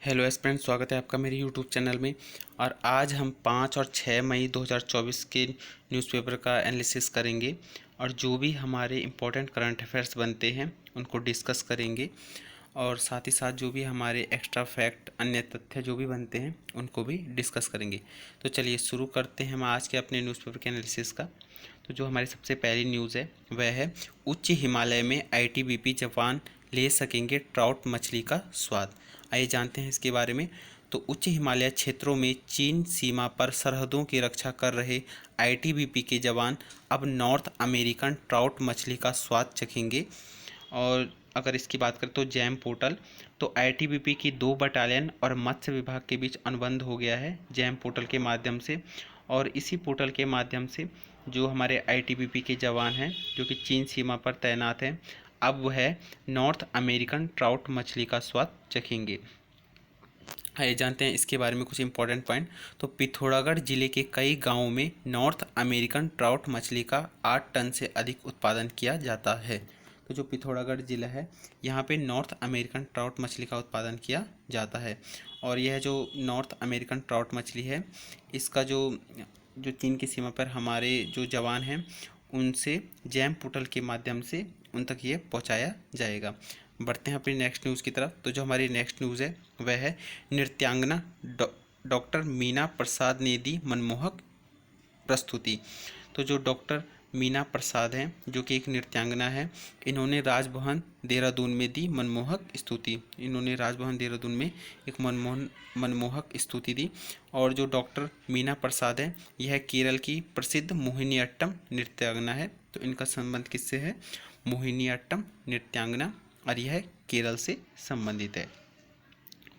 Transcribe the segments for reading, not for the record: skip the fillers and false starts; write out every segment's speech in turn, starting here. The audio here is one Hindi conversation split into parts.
हेलो फ्रेंड्स, स्वागत है आपका मेरे यूट्यूब चैनल में। और आज हम 5 और 6 मई 2024 के न्यूज़पेपर का एनालिसिस करेंगे और जो भी हमारे इम्पोर्टेंट करंट अफेयर्स बनते हैं उनको डिस्कस करेंगे और साथ ही साथ जो भी हमारे एक्स्ट्रा फैक्ट अन्य तथ्य जो भी बनते हैं उनको भी डिस्कस करेंगे। तो चलिए शुरू करते हैं हम आज के अपने न्यूज़पेपर के एनालिसिस का। तो जो हमारी सबसे पहली न्यूज़ है वह है उच्च हिमालय में आईटीबीपी जवान ले सकेंगे ट्राउट मछली का स्वाद। आइए जानते हैं इसके बारे में। तो उच्च हिमालय क्षेत्रों में चीन सीमा पर सरहदों की रक्षा कर रहे आईटीबीपी के जवान अब नॉर्थ अमेरिकन ट्राउट मछली का स्वाद चखेंगे। और अगर इसकी बात करें तो जैम पोर्टल, तो आईटीबीपी की 2 बटालियन और मत्स्य विभाग के बीच अनुबंध हो गया है जैम पोर्टल के माध्यम से। और इसी पोर्टल के माध्यम से जो हमारे आईटीबीपी के जवान हैं जो कि चीन सीमा पर तैनात हैं, अब वह नॉर्थ अमेरिकन ट्राउट मछली का स्वाद चखेंगे। आइए जानते हैं इसके बारे में कुछ इंपॉर्टेंट पॉइंट। तो पिथौरागढ़ जिले के कई गांवों में नॉर्थ अमेरिकन ट्राउट मछली का 8 टन से अधिक उत्पादन किया जाता है। तो जो पिथौरागढ़ जिला है यहाँ पे नॉर्थ अमेरिकन ट्राउट मछली का उत्पादन किया जाता है। और यह जो नॉर्थ अमेरिकन ट्राउट मछली है इसका जो जो चीन की सीमा पर हमारे जो जवान हैं उनसे जैम पोर्टल के माध्यम से उन तक ये पहुंचाया जाएगा। बढ़ते हैं अपनी नेक्स्ट न्यूज़ की तरफ। तो जो हमारी नेक्स्ट न्यूज़ है वह है नृत्यांगना डॉक्टर मीना प्रसाद ने दी मनमोहक प्रस्तुति। तो जो डॉक्टर मीना प्रसाद हैं जो कि एक नृत्यांगना है, इन्होंने राजभवन देहरादून में दी मनमोहक स्तुति। इन्होंने राजभवन देहरादून में एक मनमोहक स्तुति दी। और जो डॉक्टर मीना प्रसाद है यह केरल की प्रसिद्ध मोहिनीअट्टम नृत्यांगना है। तो इनका संबंध किससे है? मोहिनीअट्टम नृत्यांगना, और यह केरल से संबंधित है।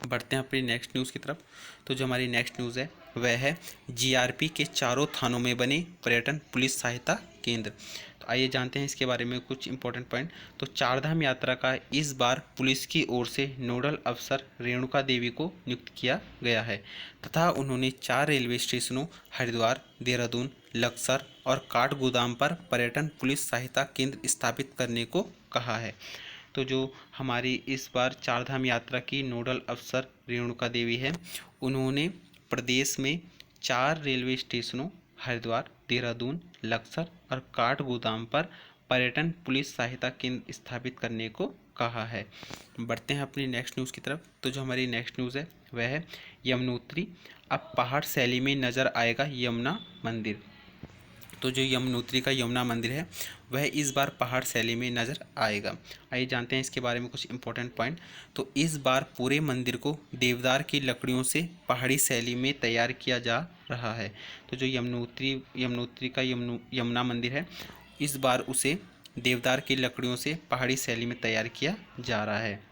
बढ़ते हैं अपनी नेक्स्ट न्यूज़ की तरफ। तो जो हमारी नेक्स्ट न्यूज़ है वह है जीआरपी के चारों थानों में बने पर्यटन पुलिस सहायता केंद्र। तो आइए जानते हैं इसके बारे में कुछ इंपॉर्टेंट पॉइंट। तो चारधाम यात्रा का इस बार पुलिस की ओर से नोडल अफसर रेणुका देवी को नियुक्त किया गया है तथा उन्होंने 4 रेलवे स्टेशनों हरिद्वार, देहरादून, लक्सर और काठगोदाम पर पर्यटन पुलिस सहायता केंद्र स्थापित करने को कहा है। तो जो हमारी इस बार चारधाम यात्रा की नोडल अफसर रेणुका देवी है, उन्होंने प्रदेश में 4 रेलवे स्टेशनों हरिद्वार, देहरादून, लक्सर और काठगोदाम पर पर्यटन पुलिस सहायता केंद्र स्थापित करने को कहा है। बढ़ते हैं अपनी नेक्स्ट न्यूज़ की तरफ। तो जो हमारी नेक्स्ट न्यूज़ है वह है यमुनोत्री, अब पहाड़ शैली में नज़र आएगा यमुना मंदिर। तो जो यमुनोत्री का यमुना मंदिर है वह इस बार पहाड़ शैली में नज़र आएगा। आइए जानते हैं इसके बारे में कुछ इंपॉर्टेंट पॉइंट। तो इस बार पूरे मंदिर को देवदार की लकड़ियों से पहाड़ी शैली में तैयार किया जा रहा है। तो जो यमुनोत्री का यमुना मंदिर है इस बार उसे देवदार की लकड़ियों से पहाड़ी शैली में तैयार किया जा रहा है।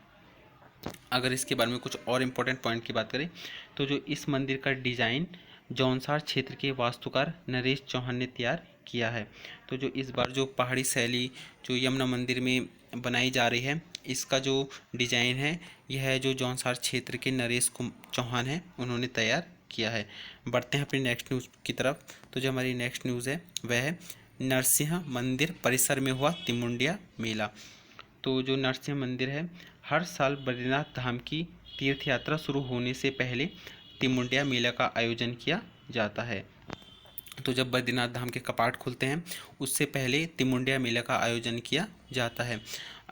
अगर इसके बारे में कुछ और इम्पोर्टेंट पॉइंट की बात करें तो जो इस मंदिर का डिज़ाइन जौनसार क्षेत्र के वास्तुकार नरेश चौहान ने तैयार किया है। तो जो इस बार जो पहाड़ी शैली जो यमुना मंदिर में बनाई जा रही है इसका जो डिज़ाइन है यह जो जौनसार क्षेत्र के नरेश चौहान हैं उन्होंने तैयार किया है। बढ़ते हैं अपनी नेक्स्ट न्यूज़ की तरफ। तो जो हमारी नेक्स्ट न्यूज़ है वह है नरसिंह मंदिर परिसर में हुआ तिमुंडिया मेला। तो जो नरसिंह मंदिर है हर साल बद्रीनाथ धाम की तीर्थ यात्रा शुरू होने से पहले तिमुंडिया मेला का आयोजन किया जाता है। तो जब बद्रीनाथ धाम के कपाट खुलते हैं उससे पहले तिमुंडिया मेला का आयोजन किया जाता है।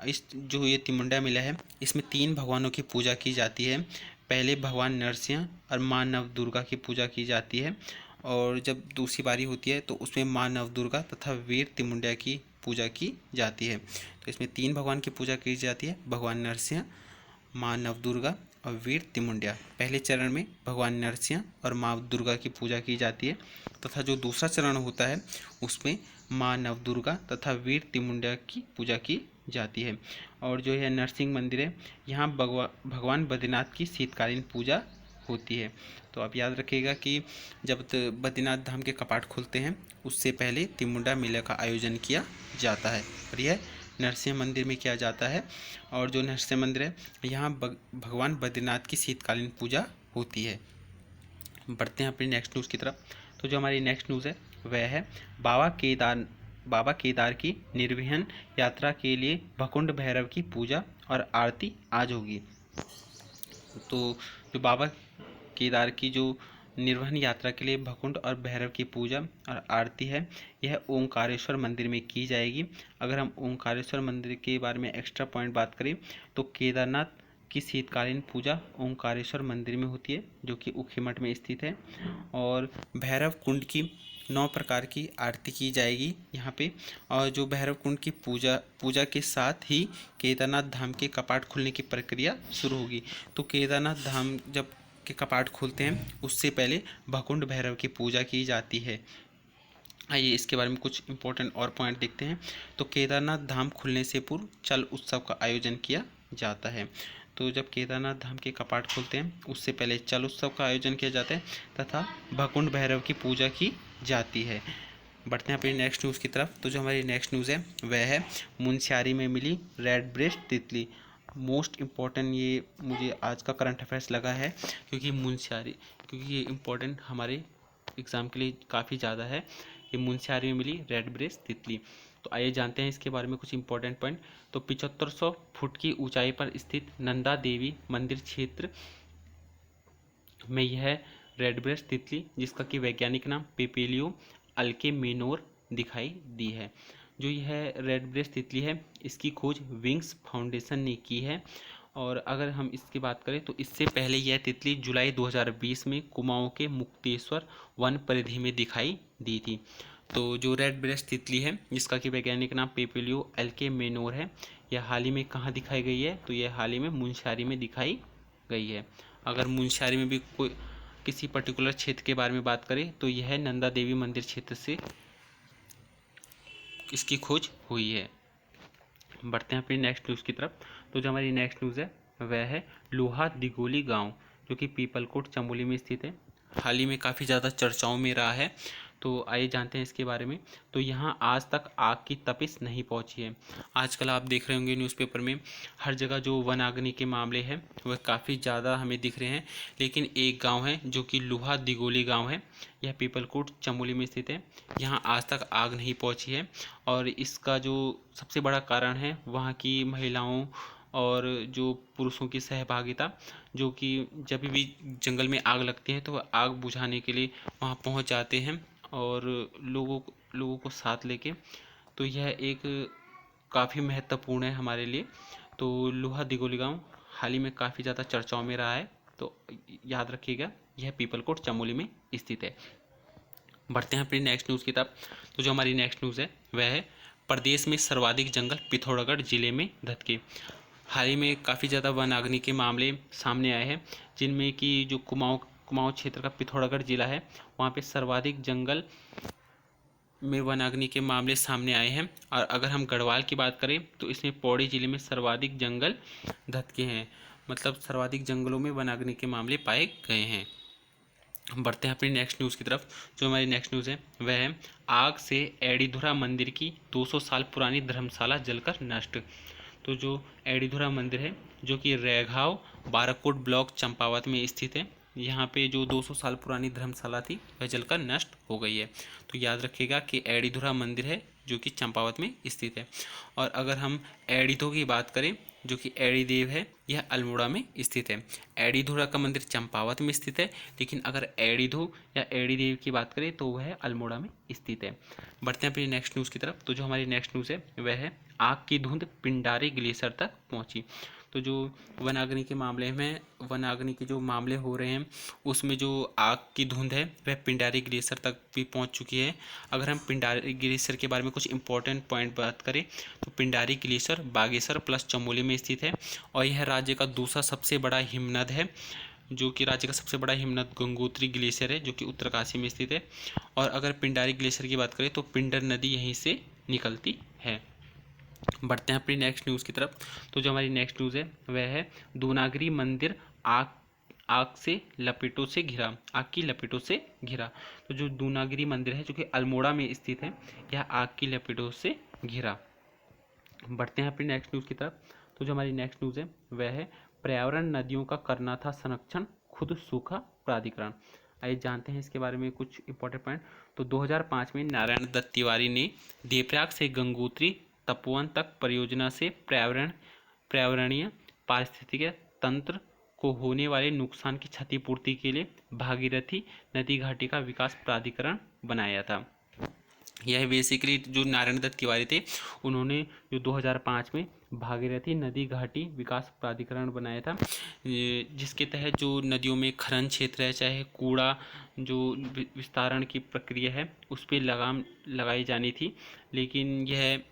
इस जो ये तिमुंडिया मेला है इसमें 3 भगवानों की पूजा की जाती है। पहले भगवान नरसिंह और माँ नवदुर्गा की पूजा की जाती है, और जब दूसरी बारी होती है तो उसमें माँ नवदुर्गा तथा वीर तिमुंडिया की पूजा की जाती है। तो इसमें 3 भगवान की पूजा की जाती है, भगवान नरसिंह, माँ नवदुर्गा और वीर तिमुंडिया। पहले चरण में भगवान नरसिंह और माँ दुर्गा की पूजा की जाती है तथा जो दूसरा चरण होता है उसमें माँ नवदुर्गा तथा वीर तिमुंडिया की पूजा की जाती है। और जो यह नरसिंह मंदिर है यहाँ भगवान बद्रीनाथ की शीतकालीन पूजा होती है। तो आप याद रखिएगा कि जब बद्रीनाथ धाम के कपाट खुलते हैं उससे पहले तिमुंडा मेला का आयोजन किया जाता है और यह नरसिंह मंदिर में किया जाता है। और जो नरसिंह मंदिर है यहाँ भगवान बद्रीनाथ की शीतकालीन पूजा होती है। बढ़ते हैं अपनी नेक्स्ट न्यूज़ की तरफ। तो जो हमारी नेक्स्ट न्यूज़ है वह है बाबा केदार की निर्विघ्न यात्रा के लिए भकुंड भैरव की पूजा और आरती आज होगी। तो जो बाबा केदार की जो निर्वहन यात्रा के लिए भकुंड और भैरव की पूजा और आरती है, यह ओंकारेश्वर मंदिर में की जाएगी। अगर हम ओंकारेश्वर मंदिर के बारे में एक्स्ट्रा पॉइंट बात करें तो केदारनाथ की शीतकालीन पूजा ओंकारेश्वर मंदिर में होती है, जो कि ऊखीमठ में स्थित है। और भैरव कुंड की 9 प्रकार की आरती की जाएगी यहाँ पे। और जो भैरव कुंड की पूजा के साथ ही केदारनाथ धाम के कपाट खुलने की प्रक्रिया शुरू होगी। तो केदारनाथ धाम जब के कपाट खुलते हैं उससे पहले भकुंड भैरव की पूजा की जाती है। आइए इसके बारे में कुछ इंपॉर्टेंट और पॉइंट देखते हैं। तो केदारनाथ धाम खुलने से पूर्व चल उत्सव का आयोजन किया जाता है। तो जब केदारनाथ धाम के कपाट खुलते हैं उससे पहले चल उत्सव का आयोजन किया जाता है तथा भकुंड भैरव की पूजा की जाती है। बढ़ते हैं अपनी नेक्स्ट न्यूज़ की तरफ। तो जो हमारी नेक्स्ट न्यूज़ है वह है मुनस्यारी में मिली रेड ब्रेस्ट तितली। मोस्ट इम्पॉर्टेंट ये मुझे आज का करंट अफेयर्स लगा है, क्योंकि ये इम्पोर्टेंट हमारे एग्ज़ाम के लिए काफ़ी ज़्यादा है। ये मुनस्यारी में मिली रेड ब्रेस्ट तितली। तो आइए जानते हैं इसके बारे में कुछ इंपॉर्टेंट पॉइंट। तो 7500 फुट की ऊंचाई पर स्थित नंदा देवी मंदिर क्षेत्र में यह रेड ब्रेस्ट तितली, जिसका कि वैज्ञानिक नाम पेपेलियो अल्केमेनोर दिखाई दी है। जो यह रेड ब्रेस्ट तितली है इसकी खोज विंग्स फाउंडेशन ने की है। और अगर हम इसकी बात करें तो इससे पहले यह तितली जुलाई 2020 में कुमाऊं के मुक्तेश्वर वन परिधि में दिखाई दी थी। तो जो रेड ब्रेस्ट तितली है जिसका कि वैज्ञानिक नाम पेपेलियो अल्केमेनोर है, यह हाल ही में कहाँ दिखाई गई है? तो यह हाल ही में मुनस्यारी में दिखाई गई है। अगर मुनस्यारी में भी कोई किसी पर्टिकुलर क्षेत्र के बारे में बात करें तो यह नंदा देवी मंदिर क्षेत्र से इसकी खोज हुई है। बढ़ते हैं अपनी नेक्स्ट न्यूज़ की तरफ। तो जो हमारी नेक्स्ट न्यूज़ है वह है लोहा दिगोली गांव, जो कि पीपलकोट चमोली में स्थित है। हाल ही में काफ़ी ज़्यादा चर्चाओं में रहा है। तो आइए जानते हैं इसके बारे में। तो यहाँ आज तक आग की तपिश नहीं पहुँची है। आजकल आप देख रहे होंगे न्यूज़पेपर में हर जगह जो वनाग्नि के मामले हैं वह काफ़ी ज़्यादा हमें दिख रहे हैं। लेकिन एक गांव है जो कि लोहा दिगोली गांव है, यह पीपलकोट चमोली में स्थित है। यहाँ आज तक आग नहीं पहुँची है और इसका जो सबसे बड़ा कारण है वहाँ की महिलाओं और जो पुरुषों की सहभागिता, जो कि जब भी जंगल में आग लगती है तो वह आग बुझाने के लिए वहाँ पहुँच जाते हैं और लोगों को साथ लेके। तो यह एक काफ़ी महत्वपूर्ण है हमारे लिए। तो लोहा दिगोली गांव हाल ही में काफ़ी ज़्यादा चर्चाओं में रहा है, तो याद रखिएगा यह पीपलकोट चमोली में स्थित है। बढ़ते हैं अपनी नेक्स्ट न्यूज़ की तरफ। तो जो हमारी नेक्स्ट न्यूज़ है वह है प्रदेश में सर्वाधिक जंगल पिथौरागढ़ जिले में धधके। हाल ही में काफ़ी ज़्यादा वनाग्नि के मामले सामने आए हैं, जिनमें कि जो कुमाऊं क्षेत्र का पिथौरागढ़ जिला है वहाँ पे सर्वाधिक जंगल में वनाग्नि के मामले सामने आए हैं। और अगर हम गढ़वाल की बात करें तो इसमें पौड़ी जिले में सर्वाधिक जंगल धधके हैं, मतलब सर्वाधिक जंगलों में वनाग्नि के मामले पाए गए हैं। बढ़ते हैं अपनी नेक्स्ट न्यूज़ की तरफ। जो हमारी नेक्स्ट न्यूज़ है वह है आग से एड़ीधुरा मंदिर की 200 साल पुरानी धर्मशाला जलकर नष्ट। तो जो एड़ीधुरा मंदिर है जो कि रैघाव बाराकोट ब्लॉक चंपावत में स्थित है, यहाँ पे जो 200 साल पुरानी धर्मशाला थी वह जलकर नष्ट हो गई है। तो याद रखिएगा कि एड़ीधुरा मंदिर है जो कि चंपावत में स्थित है। और अगर हम एड़ीधो की बात करें जो कि एड़ीदेव है, यह अल्मोड़ा में स्थित है। एड़ीधुरा का मंदिर चंपावत में स्थित है, लेकिन अगर एड़ीधो या एड़ीदेव की बात करें तो वह अल्मोड़ा में स्थित है। बढ़ते हैं अपनी नेक्स्ट न्यूज़ की तरफ। तो जो हमारी नेक्स्ट न्यूज़ है वह है आग की धुंध पिंडारी ग्लेशियर तक पहुंची। तो जो वनाग्नि के जो मामले हो रहे हैं उसमें जो आग की धुंध है वह पिंडारी ग्लेशियर तक भी पहुंच चुकी है। अगर हम पिंडारी ग्लेशियर के बारे में कुछ इंपॉर्टेंट पॉइंट बात करें तो पिंडारी ग्लेशियर बागेश्वर प्लस चमोली में स्थित है और यह राज्य का दूसरा सबसे बड़ा हिमनद है। जो कि राज्य का सबसे बड़ा हिमनद गंगोत्री ग्लेशियर है जो कि उत्तरकाशी में स्थित है। और अगर पिंडारी ग्लेशियर की बात करें तो पिंडर नदी यहीं से निकलती है। बढ़ते हैं अपनी नेक्स्ट न्यूज़ की तरफ। तो जो हमारी नेक्स्ट न्यूज़ है वह है दूनागिरी मंदिर आग आग की लपेटों से घिरा। तो जो दूनागिरी मंदिर है जो कि अल्मोड़ा में स्थित है, यह आग की लपेटों से घिरा। बढ़ते हैं अपनी नेक्स्ट न्यूज़ की तरफ। तो जो हमारी नेक्स्ट न्यूज़ है वह है पर्यावरण नदियों का करना था संरक्षण, खुद सूखा प्राधिकरण। आइए जानते हैं इसके बारे में कुछ इंपॉर्टेंट पॉइंट। तो 2005 में नारायण दत्त तिवारी ने देवप्रयाग से गंगोत्री तपोवन तक परियोजना से पर्यावरणीय पारिस्थितिक तंत्र को होने वाले नुकसान की क्षतिपूर्ति के लिए भागीरथी नदी घाटी का विकास प्राधिकरण बनाया था। यह बेसिकली जो नारायण दत्त तिवारी थे उन्होंने जो 2005 में भागीरथी नदी घाटी विकास प्राधिकरण बनाया था, जिसके तहत जो नदियों में खनन क्षेत्र है, चाहे कूड़ा जो विस्तारण की प्रक्रिया है, उस पर लगाम लगाई जानी थी। लेकिन यह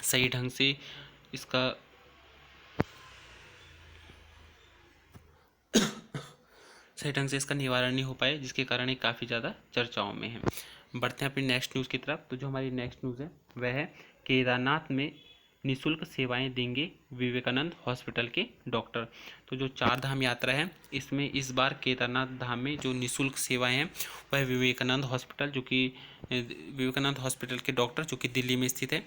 सही ढंग से इसका निवारण नहीं हो पाया, जिसके कारण ये काफ़ी ज़्यादा चर्चाओं में है। बढ़ते हैं अपनी नेक्स्ट न्यूज़ की तरफ। तो जो हमारी नेक्स्ट न्यूज़ है वह है केदारनाथ में निःशुल्क सेवाएं देंगे विवेकानंद हॉस्पिटल के डॉक्टर। तो जो 4 धाम यात्रा है, इसमें इस बार केदारनाथ धाम में जो निःशुल्क सेवाएं हैं वह विवेकानंद हॉस्पिटल के डॉक्टर, जो कि दिल्ली में स्थित है,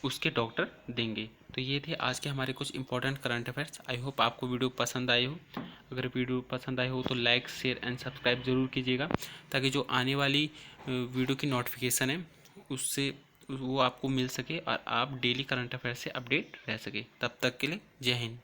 उसके डॉक्टर देंगे। तो ये थे आज के हमारे कुछ important current affairs. I hope आपको वीडियो पसंद आए हो। अगर वीडियो पसंद आए हो तो लाइक, शेयर एंड सब्सक्राइब ज़रूर कीजिएगा, ताकि जो आने वाली वीडियो की नोटिफिकेशन है उससे वो आपको मिल सके और आप डेली करंट अफेयर से अपडेट रह सके। तब तक के लिए जय हिंद।